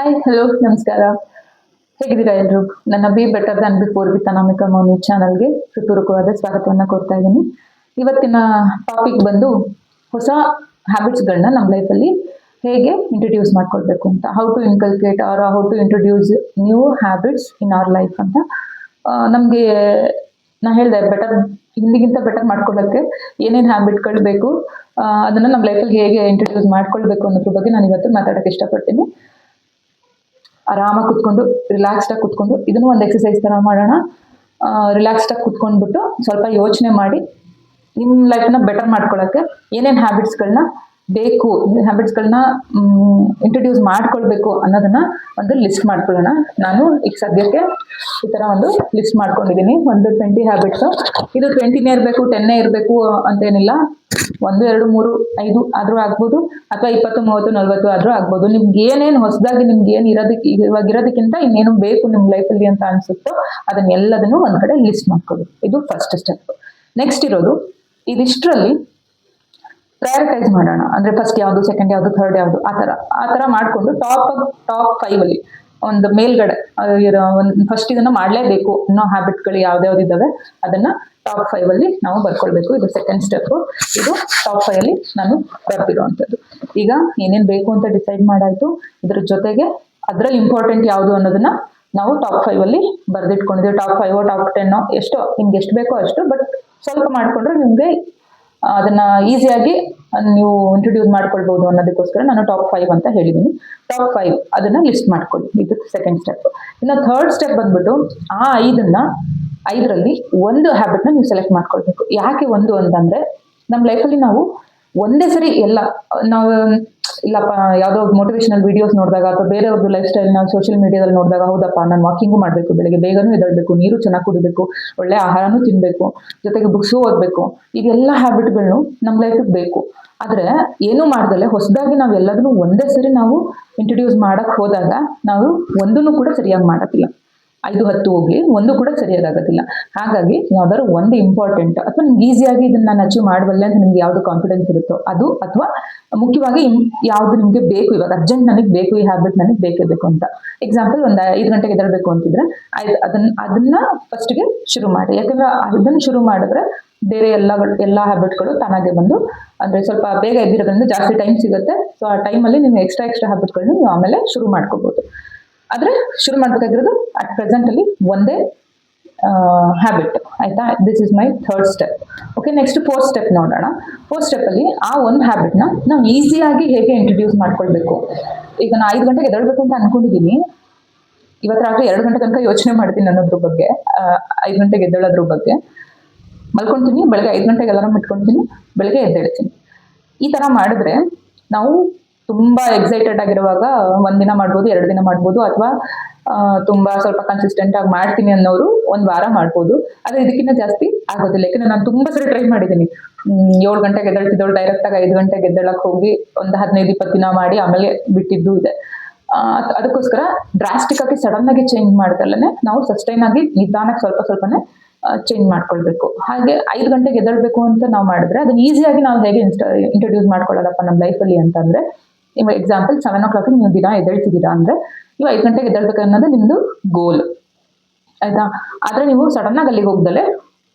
Hi hello ನಮಸ್ಕಾರ. ಹೇಗಿದ್ದೀರಾ ಎಲ್ರು? ನನ್ನ be better than before with Anamika Mouni ಚಾನಲ್ಗೆ ಹೃತ್ಪೂರ್ವಕವಾದ ಸ್ವಾಗತವನ್ನ ಕೋರ್ತಾ ಇದ್ದೀನಿ. ಇವತ್ತಿನ ಟಾಪಿಕ್ ಬಂದು ಹೊಸ ಹ್ಯಾಬಿಟ್ಸ್ಗಳನ್ನ ನಮ್ಮ ಲೈಫಲ್ಲಿ ಹೇಗೆ ಇಂಟ್ರೊಡ್ಯೂಸ್ ಮಾಡ್ಕೊಳ್ಬೇಕು ಅಂತ, how to inculcate or how to introduce new habits in our life ಅಂತ. ನಮಗೆ ನಾ ಹೇಳಿದೆ ಬೆಟರ್, ಹಿಂದಿಗಿಂತ ಬೆಟರ್ ಮಾಡ್ಕೊಳ್ಳೋಕ್ಕೆ ಏನೇನು ಹ್ಯಾಬಿಟ್ಗಳು ಬೇಕು, ಅದನ್ನ ನಮ್ಮ ಲೈಫಲ್ಲಿ ಹೇಗೆ ಇಂಟ್ರೊಡ್ಯೂಸ್ ಮಾಡ್ಕೊಳ್ಬೇಕು ಅನ್ನೋದ್ರ ಬಗ್ಗೆ ನಾನು ಇವತ್ತು ಮಾತಾಡೋಕ್ಕೆ ಇಷ್ಟಪಡ್ತೀನಿ. ಆರಾಮಾಗಿ ಕುತ್ಕೊಂಡು ರಿಲ್ಯಾಕ್ಸ್ಡ್ ಆಗಿ ಕುತ್ಕೊಂಡು ಇದನ್ನು ಒಂದು ಎಕ್ಸಸೈಸ್ ತರ ಮಾಡೋಣ. ರಿಲ್ಯಾಕ್ಸ್ಡ್ ಆಗಿ ಕುತ್ಕೊಂಡ್ಬಿಟ್ಟು ಸ್ವಲ್ಪ ಯೋಚನೆ ಮಾಡಿ ನಿಮ್ಮ ಲೈಫ್ನ ಬೆಟರ್ ಮಾಡ್ಕೊಳ್ಳೋಕ್ಕೆ ಏನೇನು ಹ್ಯಾಬಿಟ್ಸ್ಗಳನ್ನ ಬೇಕು, ಹ್ಯಾಬಿಟ್ಸ್ಗಳನ್ನ ಇಂಟ್ರೊಡ್ಯೂಸ್ ಮಾಡ್ಕೊಳ್ಬೇಕು ಅನ್ನೋದನ್ನ ಒಂದು ಲಿಸ್ಟ್ ಮಾಡ್ಕೊಳ್ಳೋಣ. ನಾನು ಈಗ ಸದ್ಯಕ್ಕೆ ಈ ತರ ಒಂದು ಲಿಸ್ಟ್ ಮಾಡ್ಕೊಂಡಿದ್ದೀನಿ. ಒಂದು 20 ಹ್ಯಾಬಿಟ್ಸ್. ಇದು 20ನೇ ಇರಬೇಕು, 10ನೇ ಇರಬೇಕು ಅಂತೇನಿಲ್ಲ. 1, 2, 3, 5 ಆದ್ರೂ ಆಗ್ಬೋದು, ಅಥವಾ 20, 30, 40 ಆದ್ರೂ ಆಗ್ಬೋದು. ನಿಮ್ಗೆ ಏನೇನು ಹೊಸದಾಗಿ ನಿಮ್ಗೆ ಏನು ಇರೋದಕ್ಕೆ ಇವಾಗ ಇರೋದಕ್ಕಿಂತ ಇನ್ನೇನು ಬೇಕು ನಿಮ್ ಲೈಫಲ್ಲಿ ಅಂತ ಅನ್ಸುತ್ತೋ ಅದನ್ನೆಲ್ಲದನ್ನು ಒಂದ್ ಕಡೆ ಲಿಸ್ಟ್ ಮಾಡ್ಕೊಳ್ಳಿ. ಇದು ಫಸ್ಟ್ ಸ್ಟೆಪ್. ನೆಕ್ಸ್ಟ್ ಇರೋದು ಇದಿಷ್ಟರಲ್ಲಿ ಪ್ರಯಾರಿಟೈಸ್ ಮಾಡೋಣ. ಅಂದ್ರೆ ಫಸ್ಟ್ ಯಾವುದು, ಸೆಕೆಂಡ್ ಯಾವುದು, ಥರ್ಡ್ ಯಾವುದು, ಆ ತರ ಮಾಡ್ಕೊಂಡು ಟಾಪ್ 5 ಅಲ್ಲಿ ಒಂದು ಮೇಲ್ಗಡೆ ಫಸ್ಟ್ ಇದನ್ನ ಮಾಡ್ಲೇಬೇಕು ಅನ್ನೋ ಹ್ಯಾಬಿಟ್ಗಳು ಯಾವ್ದಾವ್ದು ಇದಾವೆ ಅದನ್ನ ಟಾಪ್ 5 ಅಲ್ಲಿ ನಾವು ಬರ್ಕೊಳ್ಬೇಕು. ಇದು ಸೆಕೆಂಡ್ ಸ್ಟೆಪ್. ಇದು ಟಾಪ್ 5 ಅಲ್ಲಿ ನಾನು ಬರ್ತಿರುವಂತದ್ದು. ಈಗ ಏನೇನ್ ಬೇಕು ಅಂತ ಡಿಸೈಡ್ ಮಾಡಾಯ್ತು. ಇದ್ರ ಜೊತೆಗೆ ಅದ್ರಲ್ಲಿ ಇಂಪಾರ್ಟೆಂಟ್ ಯಾವುದು ಅನ್ನೋದನ್ನ ನಾವು ಟಾಪ್ 5 ಅಲ್ಲಿ ಬರ್ದಿಟ್ಕೊಂಡಿದ್ದೀವಿ. ಟಾಪ್ 5 ಟಾಪ್ 10 ಎಷ್ಟೋ ನಿಮ್ಗೆ ಎಷ್ಟು ಬೇಕೋ ಅಷ್ಟು, ಬಟ್ ಸ್ವಲ್ಪ ಮಾಡ್ಕೊಂಡ್ರೆ ನಿಮ್ಗೆ ಅದನ್ನ ಈಸಿಯಾಗಿ ನೀವು ಇಂಟ್ರೊಡ್ಯೂಸ್ ಮಾಡ್ಕೊಳ್ಬಹುದು ಅನ್ನೋದಕ್ಕೋಸ್ಕರ ನಾನು ಟಾಪ್ 5 ಅಂತ ಹೇಳಿದ್ದೀನಿ. ಟಾಪ್ 5 ಅದನ್ನ ಲಿಸ್ಟ್ ಮಾಡ್ಕೊಳ್ಳಿ. ಇದು ಸೆಕೆಂಡ್ ಸ್ಟೆಪ್. ಇನ್ನು ಥರ್ಡ್ ಸ್ಟೆಪ್ ಬಂದ್ಬಿಟ್ಟು ಆ 5ರಲ್ಲಿ ಒಂದು ಹ್ಯಾಬಿಟ್ನ ನೀವು ಸೆಲೆಕ್ಟ್ ಮಾಡ್ಕೊಳ್ಬೇಕು. ಯಾಕೆ ಒಂದು ಅಂತಂದ್ರೆ ನಮ್ಮ ಲೈಫಲ್ಲಿ ನಾವು ಒಂದೇ ಸರಿ ಎಲ್ಲ ನಾವು ಇಲ್ಲಪ್ಪ ಯಾವುದೋ ಮೋಟಿವೇಶನಲ್ ವಿಡಿಯೋಸ್ ನೋಡಿದಾಗ ಅಥವಾ ಬೇರೆಯವ್ರದ್ದು ಲೈಫ್ ಸ್ಟೈಲ್ ನಾವು ಸೋಷಿಯಲ್ ಮೀಡಿಯಾದಲ್ಲಿ ನೋಡಿದಾಗ ಹೌದಪ್ಪ ನಾನು ವಾಕಿಂಗು ಮಾಡಬೇಕು, ಬೆಳಗ್ಗೆ ಬೇಗನೂ ಎದ್ದೇಳಬೇಕು, ನೀರು ಚೆನ್ನಾಗಿ ಕುಡಿಬೇಕು, ಒಳ್ಳೆ ಆಹಾರನೂ ತಿನ್ನಬೇಕು, ಜೊತೆಗೆ ಬುಕ್ಸು ಓದಬೇಕು, ಇದೆಲ್ಲ ಹ್ಯಾಬಿಟ್ಗಳನ್ನು ನಮ್ಮ ಲೈಫಿಗೆ ಬೇಕು. ಆದ್ರೆ ಏನೂ ಮಾಡ್ದಲೆ ಹೊಸದಾಗಿ ನಾವು ಎಲ್ಲದನ್ನು ಒಂದೇ ಸರಿ ನಾವು ಇಂಟ್ರೊಡ್ಯೂಸ್ ಮಾಡಕ್ ಹೋದಾಗ ನಾವು ಒಂದನ್ನು ಕೂಡ ಸರಿಯಾಗಿ ಮಾಡಕ್ಕಿಲ್ಲ. 5-10 ಹೋಗ್ಲಿ, ಒಂದು ಕೂಡ ಸರಿಯಾಗೋದಿಲ್ಲ. ಹಾಗಾಗಿ ಯಾವ್ದಾದ್ರು ಒಂದು ಇಂಪಾರ್ಟೆಂಟ್ ಅಥವಾ ನಿಮ್ಗೆ ಈಸಿಯಾಗಿ ಇದನ್ನ ನಾನು ಅಚೀವ್ ಮಾಡಬಲ್ಲೆ ಅಂತ ನಿಮ್ಗೆ ಯಾವ್ದು ಕಾನ್ಫಿಡೆನ್ಸ್ ಇರುತ್ತೋ ಅದು, ಅಥವಾ ಮುಖ್ಯವಾಗಿ ಯಾವ್ದು ನಿಮ್ಗೆ ಬೇಕು, ಇವಾಗ ಅರ್ಜೆಂಟ್ ನನಗೆ ಬೇಕು, ಈ ಹ್ಯಾಬಿಟ್ ನನಗೆ ಬೇಕೇ ಬೇಕು ಅಂತ. ಎಕ್ಸಾಂಪಲ್ ಒಂದು 5 ಗಂಟೆಗೆ ಎದ್ದೇಳಬೇಕು ಅಂತಿದ್ರೆ ಅದನ್ನ ಫಸ್ಟ್ಗೆ ಶುರು ಮಾಡಿ. ಯಾಕಂದ್ರೆ ಅದನ್ನ ಶುರು ಮಾಡಿದ್ರೆ ಬೇರೆ ಎಲ್ಲ ಹ್ಯಾಬಿಟ್ಗಳು ತಾನಾಗೆ ಬಂದು, ಅಂದ್ರೆ ಸ್ವಲ್ಪ ಬೇಗ ಎದ್ದಿರೋದ್ರಿಂದ ಜಾಸ್ತಿ ಟೈಮ್ ಸಿಗುತ್ತೆ. ಸೊ ಆ ಟೈಮಲ್ಲಿ ನೀವು ಎಕ್ಸ್ಟ್ರಾ ಹ್ಯಾಬಿಟ್ಗಳನ್ನ ನೀವು ಆಮೇಲೆ ಶುರು ಮಾಡ್ಕೋಬಹುದು. ಆದ್ರೆ ಶುರು ಮಾಡ್ಬೇಕಾಗಿರೋದು ಅಟ್ ಪ್ರೆಸೆಂಟ್ ಅಲ್ಲಿ ಒಂದೇ ಹ್ಯಾಬಿಟ್. ಆಯ್ತಾ? This is my third step. Okay, next fourth step ನೋಡೋಣ. ಫೋರ್ತ್ ಸ್ಟೆಪ್ ಅಲ್ಲಿ ಆ ಒಂದು ಹ್ಯಾಬಿಟ್ನ ನಾವು ಈಸಿಯಾಗಿ ಹೇಗೆ ಇಂಟ್ರೊಡ್ಯೂಸ್ ಮಾಡ್ಕೊಳ್ಬೇಕು. ಈಗ ನಾನು 5 ಗಂಟೆಗೆ ಎದ್ದೇಳಬೇಕು ಅಂತ ಅನ್ಕೊಂಡಿದ್ದೀನಿ. ಇವತ್ತು ರಾತ್ರಿ 2 ಗಂಟೆ ತನಕ ಯೋಚನೆ ಮಾಡ್ತೀನಿ ಅನ್ನೋದ್ರ ಬಗ್ಗೆ, 5 ಗಂಟೆಗೆ ಎದ್ದೇಳೋದ್ರ ಬಗ್ಗೆ. ಮಲ್ಕೊಂತೀನಿ, ಬೆಳಗ್ಗೆ 5 ಗಂಟೆಗೆ ಅಲಾರಾಮ್ ಇಟ್ಕೊಳ್ತೀನಿ, ಬೆಳಗ್ಗೆ ಎದ್ದೇಳ್ತೀನಿ. ಈ ತರ ಮಾಡಿದ್ರೆ ನಾವು ತುಂಬಾ ಎಕ್ಸೈಟೆಡ್ ಆಗಿರುವಾಗ 1 ದಿನ ಮಾಡ್ಬೋದು, 2 ದಿನ ಮಾಡ್ಬೋದು, ಅಥವಾ ತುಂಬಾ ಸ್ವಲ್ಪ ಕನ್ಸಿಸ್ಟೆಂಟ್ ಆಗಿ ಮಾಡ್ತೀನಿ ಅನ್ನೋರು 1 ವಾರ ಮಾಡ್ಬೋದು. ಆದ್ರೆ ಇದಕ್ಕಿಂತ ಜಾಸ್ತಿ ಆಗೋದಿಲ್ಲ. ಯಾಕಂದ್ರೆ ನಾನು ತುಂಬಾ ಸರಿ ಟ್ರೈ ಮಾಡಿದ್ದೀನಿ. 7 ಗಂಟೆಗೆ ಎದ್ದೇಳ್ತಿದ್ದವಳು ಡೈರೆಕ್ಟ್ ಆಗಿ 5 ಗಂಟೆಗೆ ಎದ್ದೇಳಕ್ ಹೋಗಿ ಒಂದು 15-20 ದಿನ ಮಾಡಿ ಆಮೇಲೆ ಬಿಟ್ಟಿದ್ದು ಇದೆ. ಅದಕ್ಕೋಸ್ಕರ ಡ್ರಾಸ್ಟಿಕ್ ಆಗಿ ಸಡನ್ ಆಗಿ ಚೇಂಜ್ ಮಾಡ್ದಲ್ಲೇ ನಾವು ಸಸ್ಟೈನ್ ಆಗಿ ನಿಧಾನಕ್ಕೆ ಸ್ವಲ್ಪನೇ ಚೇಂಜ್ ಮಾಡ್ಕೊಳ್ಬೇಕು. ಹಾಗೆ 5 ಗಂಟೆಗೆ ಎದ್ದೇಳಬೇಕು ಅಂತ ನಾವು ಮಾಡಿದ್ರೆ ಅದನ್ನ ಈಸಿಯಾಗಿ ನಾವು ಹೇಗೆ ಇಂಟ್ರೊಡ್ಯೂಸ್ ಮಾಡ್ಕೊಳ್ಳೋದಪ್ಪ ನಮ್ಮ ಲೈಫಲ್ಲಿ ಅಂತಂದ್ರೆ, ಇವಾಗ ಎಕ್ಸಾಂಪಲ್ 7 o'clock ನೀವು ದಿನ ಎದ್ದೇಳ್ತಿದ್ದೀರಾ ಅಂದ್ರೆ ನೀವು 5 ಗಂಟೆಗೆ ಎದ್ದೇಳ್ಬೇಕು ಅನ್ನೋದು ನಿಮ್ದು ಗೋಲ್. ಆಯ್ತಾ? ಆದ್ರೆ ನೀವು ಸಡನ್ ಆಗಿ ಅಲ್ಲಿಗೆ ಹೋಗ್ದಲೆ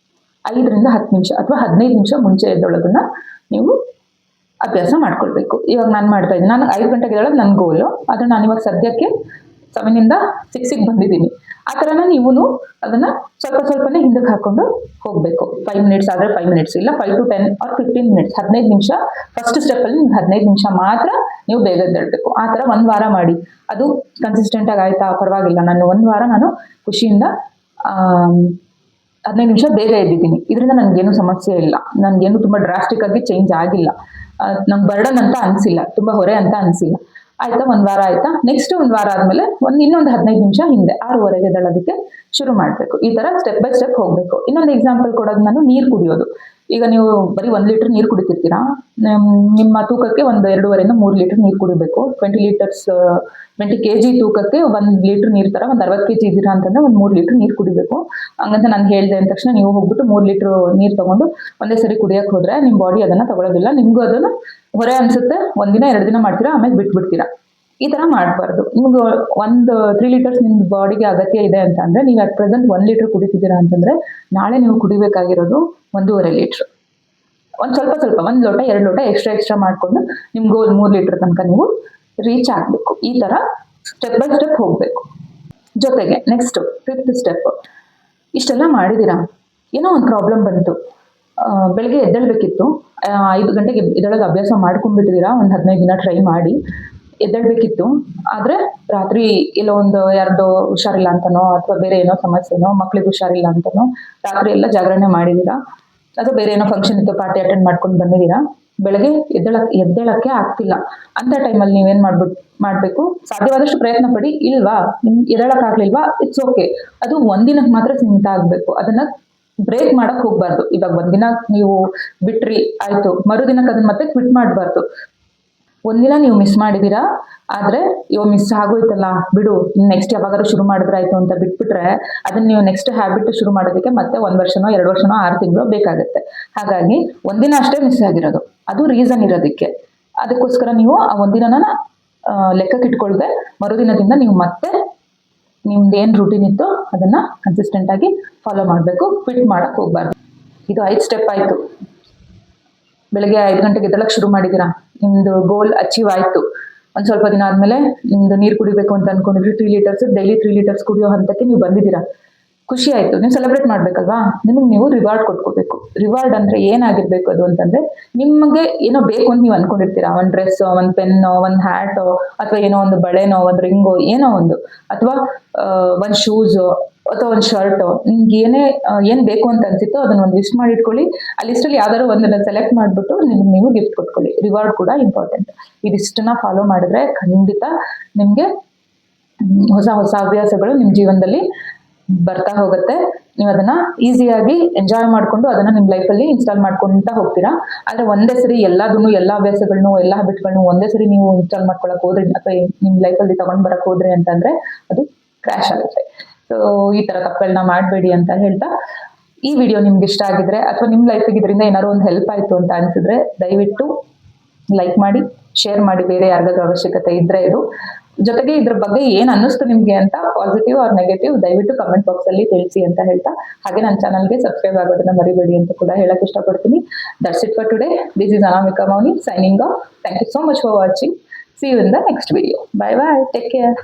5ರಿಂದ 10 ನಿಮಿಷ ಅಥವಾ 15 ನಿಮಿಷ ಮುಂಚೆ ಎದ್ದೇಳೋದನ್ನ ನೀವು ಅಭ್ಯಾಸ ಮಾಡ್ಕೊಳ್ಬೇಕು. ಇವಾಗ ನಾನು ಮಾಡ್ತಾ ಇದ್ದೀನಿ, ನಾನು 5 ಗಂಟೆಗೆ ಎದ್ದೇಳೋದು ನನ್ನ ಗೋಲು. ಆದ್ರೆ ನಾನು ಇವಾಗ ಸದ್ಯಕ್ಕೆ 7ರಿಂದ 6ಗೆ ಬಂದಿದ್ದೀನಿ. ಆ ಥರನ ನೀವು ಅದನ್ನ ಸ್ವಲ್ಪನೇ ಹಿಂದಕ್ಕೆ ಹಾಕೊಂಡು ಹೋಗ್ಬೇಕು. 5 ಮಿನಿಟ್ಸ್ ಆದ್ರೆ 5 ಮಿನಿಟ್ಸ್, ಇಲ್ಲ 5 to 10 or 15 ಮಿನಿಟ್ಸ್, 15 ನಿಮಿಷ. ಫಸ್ಟ್ ಸ್ಟೆಪ್ ಅಲ್ಲಿ 15 ನಿಮಿಷ ಮಾತ್ರ ನೀವು ಬೇಗ ಎದ್ದೇಳ್ಬೇಕು. ಆ ತರ 1 ವಾರ ಮಾಡಿ. ಅದು ಕನ್ಸಿಸ್ಟೆಂಟ್ ಆಗಿ ಆಯ್ತಾ, ಪರವಾಗಿಲ್ಲ, ನಾನು 1 ವಾರ ನಾನು ಖುಷಿಯಿಂದ 15 ನಿಮಿಷ ಬೇಗ ಎದ್ದಿದ್ದೀನಿ, ಇದರಿಂದ ನನ್ಗೇನು ಸಮಸ್ಯೆ ಇಲ್ಲ, ನನ್ಗೇನು ತುಂಬಾ ಡ್ರಾಸ್ಟಿಕ್ ಆಗಿ ಚೇಂಜ್ ಆಗಿಲ್ಲ, ನಂಗೆ ಬರ್ಡನ್ ಅಂತ ಅನ್ಸಿಲ್ಲ, ತುಂಬಾ ಹೊರೆ ಅಂತ ಅನ್ಸಿಲ್ಲ. ಆಯ್ತಾ? 1 ವಾರ ಆಯ್ತಾ? ನೆಕ್ಸ್ಟ್ 1 ವಾರ ಆದ್ಮೇಲೆ ಇನ್ನೊಂದು 15 ನಿಮಿಷ ಹಿಂದೆ 6:30ಗೆ ಎದ್ದೇಳೋದಕ್ಕೆ ಶುರು ಮಾಡ್ಬೇಕು. ಈ ತರ ಸ್ಟೆಪ್ ಬೈ ಸ್ಟೆಪ್ ಹೋಗ್ಬೇಕು. ಇನ್ನೊಂದು ಎಕ್ಸಾಂಪಲ್ ಕೊಡೋದು, ನಾನು ನೀರು ಕುಡಿಯೋದು. ಈಗ ನೀವು ಬರೀ 1 ಲೀಟರ್ ನೀರು ಕುಡಿತಿರ್ತೀರಾ, ನಿಮ್ಮ ತೂಕಕ್ಕೆ 2.5-3 ಲೀಟರ್ ನೀರು ಕುಡಿಬೇಕು. 20 kg ತೂಕಕ್ಕೆ 1 ಲೀಟರ್ ನೀರು ತರ 60 kg ಇದ್ದೀರಾ ಅಂತಂದ್ರೆ 3 ಲೀಟರ್ ನೀರು ಕುಡಿಬೇಕು. ಹಂಗಂತ ನಾನು ಹೇಳ್ದೆ ಅಂದ ತಕ್ಷಣ ನೀವು ಹೋಗ್ಬಿಟ್ಟು 3 ಲೀಟರ್ ನೀರು ತಗೊಂಡು ಒಂದೇ ಸರಿ ಕುಡಿಯಕ್ ಹೋದ್ರೆ ನಿಮ್ ಬಾಡಿ ಅದನ್ನ ತಗೊಳ್ಳೋದಿಲ್ಲ. ನಿಮ್ಗೂ ಅದನ್ನ ಹೊರೆ ಅನ್ಸುತ್ತೆ. 1 ದಿನ 2 ದಿನ ಮಾಡ್ತೀರಾ, ಆಮೇಲೆ ಬಿಟ್ಬಿಡ್ತೀರಾ. ಈ ತರ ಮಾಡಬಾರ್ದು. ನಿಮ್ಗೆ ಒಂದು 3 ಲೀಟರ್ಸ್ ನಿಮ್ ಬಾಡಿಗೆ ಅಗತ್ಯ ಇದೆ ಅಂತ ಅಂದ್ರೆ ನೀವು ಅಟ್ ಪ್ರೆಸೆಂಟ್ 1 ಲೀಟರ್ ಕುಡಿತಿದ್ದೀರಾ ಅಂತಂದ್ರೆ ನಾಳೆ ನೀವು ಕುಡಿಬೇಕಾಗಿರೋದು 1.5 ಲೀಟರ್. ಒಂದ್ ಸ್ವಲ್ಪ ಸ್ವಲ್ಪ 1 ಲೋಟ 2 ಲೋಟ ಎಕ್ಸ್ಟ್ರಾ ಮಾಡ್ಕೊಂಡು ನಿಮ್ ಗೋಲ್ 3 ಲೀಟರ್ ತನಕ ನೀವು ರೀಚ್ ಆಗ್ಬೇಕು. ಈ ತರ ಸ್ಟೆಪ್ ಬೈ ಸ್ಟೆಪ್ ಹೋಗ್ಬೇಕು. ಜೊತೆಗೆ ನೆಕ್ಸ್ಟ್ 5th ಸ್ಟೆಪ್, ಇಷ್ಟೆಲ್ಲ ಮಾಡಿದೀರಾ, ಏನೋ ಒಂದು ಪ್ರಾಬ್ಲಮ್ ಬಂತು, ಬೆಳಗ್ಗೆ ಎದ್ದೇಳ್ಬೇಕಿತ್ತು, 5 ಗಂಟೆಗೆ ಎದ್ದೇಳೋದು ಅಭ್ಯಾಸ ಮಾಡ್ಕೊಂಡ್ಬಿಟ್ಟಿದ್ದೀರಾ, ಒಂದು 15 ದಿನ ಟ್ರೈ ಮಾಡಿ ಎದ್ದೇಳ್ಬೇಕಿತ್ತು, ಆದ್ರೆ ರಾತ್ರಿ ಎಲ್ಲೋ ಒಂದು ಯಾರ್ದೋ ಹುಷಾರಿಲ್ಲ ಅಂತನೋ ಅಥವಾ ಬೇರೆ ಏನೋ ಸಮಸ್ಯೆನೋ, ಮಕ್ಳಿಗೆ ಹುಷಾರಿಲ್ಲ ಅಂತನೋ ರಾತ್ರಿ ಎಲ್ಲ ಜಾಗರಣೆ ಮಾಡಿದೀರಾ, ಅಥವಾ ಬೇರೆ ಏನೋ ಫಂಕ್ಷನ್ ಇತ್ತು ಪಾರ್ಟಿ ಅಟೆಂಡ್ ಮಾಡ್ಕೊಂಡು ಬಂದಿದ್ದೀರಾ, ಬೆಳಗ್ಗೆ ಎದ್ದೇಳಕ್ಕೆ ಆಗ್ತಿಲ್ಲ. ಅಂತ ಟೈಮಲ್ಲಿ ನೀವೇನ್ ಮಾಡ್ಬೇಕು, ಸಾಧ್ಯವಾದಷ್ಟು ಪ್ರಯತ್ನ ಪಡಿ. ಇಲ್ವಾ, ಎದ್ದೇಳಕ್ ಆಗ್ಲಿಲ್ವಾ, ಇಟ್ಸ್ ಓಕೆ, ಅದು ಒಂದಿನಕ್ಕೆ ಮಾತ್ರ ಸೀಮಿತ ಆಗ್ಬೇಕು. ಅದನ್ನ ಬ್ರೇಕ್ ಮಾಡಕ್ ಹೋಗ್ಬಾರ್ದು. ಇವಾಗ ಒಂದಿನ ನೀವು ಬಿಟ್ರಿ ಆಯ್ತು, ಮರುದಿನಕ್ಕೆ ಅದನ್ನ ಮತ್ತೆ ಕ್ವಿಟ್ ಮಾಡಬಾರ್ದು. ಒಂದಿನ ನೀವು ಮಿಸ್ ಮಾಡಿದೀರಾ, ಆದ್ರೆ ಇವಾಗ ಮಿಸ್ ಆಗೋಯ್ತಲ್ಲ ಬಿಡು, ನೆಕ್ಸ್ಟ್ ಯಾವಾಗಾದ್ರೂ ಶುರು ಮಾಡಿದ್ರಾಯ್ತು ಅಂತ ಬಿಟ್ಬಿಟ್ರೆ ಅದನ್ನ ನೀವು ನೆಕ್ಸ್ಟ್ ಹ್ಯಾಬಿಟ್ ಶುರು ಮಾಡೋದಕ್ಕೆ ಮತ್ತೆ 1 ವರ್ಷನೋ 2 ವರ್ಷನೋ 6 ತಿಂಗಳು ಬೇಕಾಗುತ್ತೆ. ಹಾಗಾಗಿ ಒಂದಿನ ಅಷ್ಟೇ ಮಿಸ್ ಆಗಿರೋದು, ಅದು ರೀಸನ್ ಇರೋದಕ್ಕೆ. ಅದಕ್ಕೋಸ್ಕರ ನೀವು ಆ ಒಂದಿನ ಲೆಕ್ಕಕ್ಕೆ ಇಟ್ಕೊಳ್ದೆ ಮರುದಿನದಿಂದ ನೀವು ಮತ್ತೆ ನಿಮ್ದೇನ್ ರೂಟೀನ್ ಇತ್ತು ಅದನ್ನ ಕನ್ಸಿಸ್ಟೆಂಟ್ ಆಗಿ ಫಾಲೋ ಮಾಡಬೇಕು. ಕ್ವಿಟ್ ಮಾಡಕ್ ಹೋಗ್ಬಾರ್ದು. ಇದು 5 ಸ್ಟೆಪ್ ಆಯ್ತು. ಬೆಳಗ್ಗೆ 5 ಗಂಟೆಗೆ ಎದ್ದೇಳಕ್ ಶುರು ಮಾಡಿದೀರಾ, ನಿಮ್ದು ಗೋಲ್ ಅಚೀವ್ ಆಯ್ತು. ಒಂದ್ ಸ್ವಲ್ಪ ದಿನ ಆದ್ಮೇಲೆ ನಿಮ್ದು ನೀರು ಕುಡಿಬೇಕು ಅಂತ ಅನ್ಕೊಂಡಿದ್ರಿ, 3 ಲೀಟರ್ಸ್ ಡೈಲಿ 3 ಲೀಟರ್ಸ್ ಕುಡಿಯೋ ಹಂತಕ್ಕೆ ನೀವು ಬಂದಿದ್ದೀರಾ, ಖುಷಿ ಆಯ್ತು. ನೀವು ಸೆಲೆಬ್ರೇಟ್ ಮಾಡ್ಬೇಕಲ್ವಾ, ನಿಮಗೆ ನೀವು ರಿವಾರ್ಡ್ ಕೊಟ್ಕೋಬೇಕು. ರಿವಾರ್ಡ್ ಅಂದ್ರೆ ಏನಾಗಿರ್ಬೇಕು ಅದು ಅಂತಂದ್ರೆ, ನಿಮಗೆ ಏನೋ ಬೇಕು ಅಂತ ನೀವು ಅನ್ಕೊಂಡಿರ್ತೀರಾ, ಒಂದ್ ಡ್ರೆಸ್, ಒಂದ್ ಪೆನ್ನೋ, ಒಂದ್ ಹ್ಯಾಟೋ, ಅಥವಾ ಏನೋ ಒಂದು ಬಳೆನೋ, ಒಂದ್ ರಿಂಗೋ, ಏನೋ ಒಂದು, ಅಥವಾ ಒಂದ್ ಶೂಸೋ ಅಥವಾ ಒಂದ್ ಶರ್ಟೋ, ನಿಮ್ಗೆ ಏನ್ ಬೇಕು ಅಂತ ಅನ್ಸಿತ್ತೋ ಅದನ್ನ ಒಂದು ಲಿಸ್ಟ್ ಮಾಡಿ ಇಟ್ಕೊಳ್ಳಿ. ಆ ಲಿಸ್ಟ್ ಅಲ್ಲಿ ಯಾವ್ದಾದ್ರು ಒಂದನ್ನ ಸೆಲೆಕ್ಟ್ ಮಾಡ್ಬಿಟ್ಟು ನಿಮ್ಗೆ ನೀವು ಗಿಫ್ಟ್ ಕೊಟ್ಕೊಳ್ಳಿ. ರಿವಾರ್ಡ್ ಕೂಡ ಇಂಪಾರ್ಟೆಂಟ್. ಇದಿಷ್ಟನ್ನ ಫಾಲೋ ಮಾಡಿದ್ರೆ ಖಂಡಿತ ನಿಮ್ಗೆ ಹೊಸ ಹೊಸ ಹವ್ಯಾಸಗಳು ನಿಮ್ ಜೀವನದಲ್ಲಿ ಬರ್ತಾ ಹೋಗುತ್ತೆ. ನೀವು ಅದನ್ನ ಈಸಿಯಾಗಿ ಎಂಜಾಯ್ ಮಾಡ್ಕೊಂಡು ಅದನ್ನ ನಿಮ್ ಲೈಫಲ್ಲಿ ಇನ್ಸ್ಟಾಲ್ ಮಾಡ್ಕೊಂತ ಹೋಗ್ತೀರಾ. ಆದ್ರೆ ಒಂದೇ ಸರಿ ಎಲ್ಲಾ ಹವ್ಯಾಸಗಳನ್ನು, ಎಲ್ಲಾ ಹ್ಯಾಬಿಟ್ಗಳನ್ನು ಒಂದೇ ಸರಿ ನೀವು ಇನ್ಸ್ಟಾಲ್ ಮಾಡ್ಕೊಳಕ್ ಹೋದ್ರಿ ಅಥವಾ ನಿಮ್ ಲೈಫಲ್ಲಿ ತಗೊಂಡ್ ಬರಕ್ ಹೋದ್ರಿ ಅಂತಂದ್ರೆ ಅದು ಕ್ರ್ಯಾಶ್ ಆಗುತ್ತೆ. ಸೊ ಈ ತರ ತಪ್ಪುಗಳನ್ನ ಮಾಡಬೇಡಿ ಅಂತ ಹೇಳ್ತಾ, ಈ ವಿಡಿಯೋ ನಿಮ್ಗೆ ಇಷ್ಟ ಆಗಿದ್ರೆ ಅಥವಾ ನಿಮ್ ಲೈಫಿಗೆ ಇದರಿಂದ ಏನಾದ್ರು ಒಂದು ಹೆಲ್ಪ್ ಆಯ್ತು ಅಂತ ಅನ್ಸಿದ್ರೆ ದಯವಿಟ್ಟು ಲೈಕ್ ಮಾಡಿ, ಶೇರ್ ಮಾಡಿ, ಬೇರೆ ಯಾರಿಗಾದ್ರೂ ಅವಶ್ಯಕತೆ ಇದ್ರೆ ಇದು. ಜೊತೆಗೆ ಇದ್ರ ಬಗ್ಗೆ ಏನ್ ಅನ್ನಿಸ್ತು ನಿಮ್ಗೆ ಅಂತ, ಪಾಸಿಟಿವ್ ಆರ್ ನೆಗೆಟಿವ್, ದಯವಿಟ್ಟು ಕಮೆಂಟ್ ಬಾಕ್ಸ್ ಅಲ್ಲಿ ತಿಳಿಸಿ ಅಂತ ಹೇಳ್ತಾ, ಹಾಗೆ ನನ್ನ ಚಾನಲ್ಗೆ ಸಬ್ಸ್ಕ್ರೈಬ್ ಆಗೋದನ್ನ ಮರಿಬೇಡಿ ಅಂತ ಕೂಡ ಹೇಳಕ್ ಇಷ್ಟಪಡ್ತೀನಿ. That's it for today. This is Anamika Mouni signing off. Thank you so much for watching. See you in the next video. Bye bye. Take care.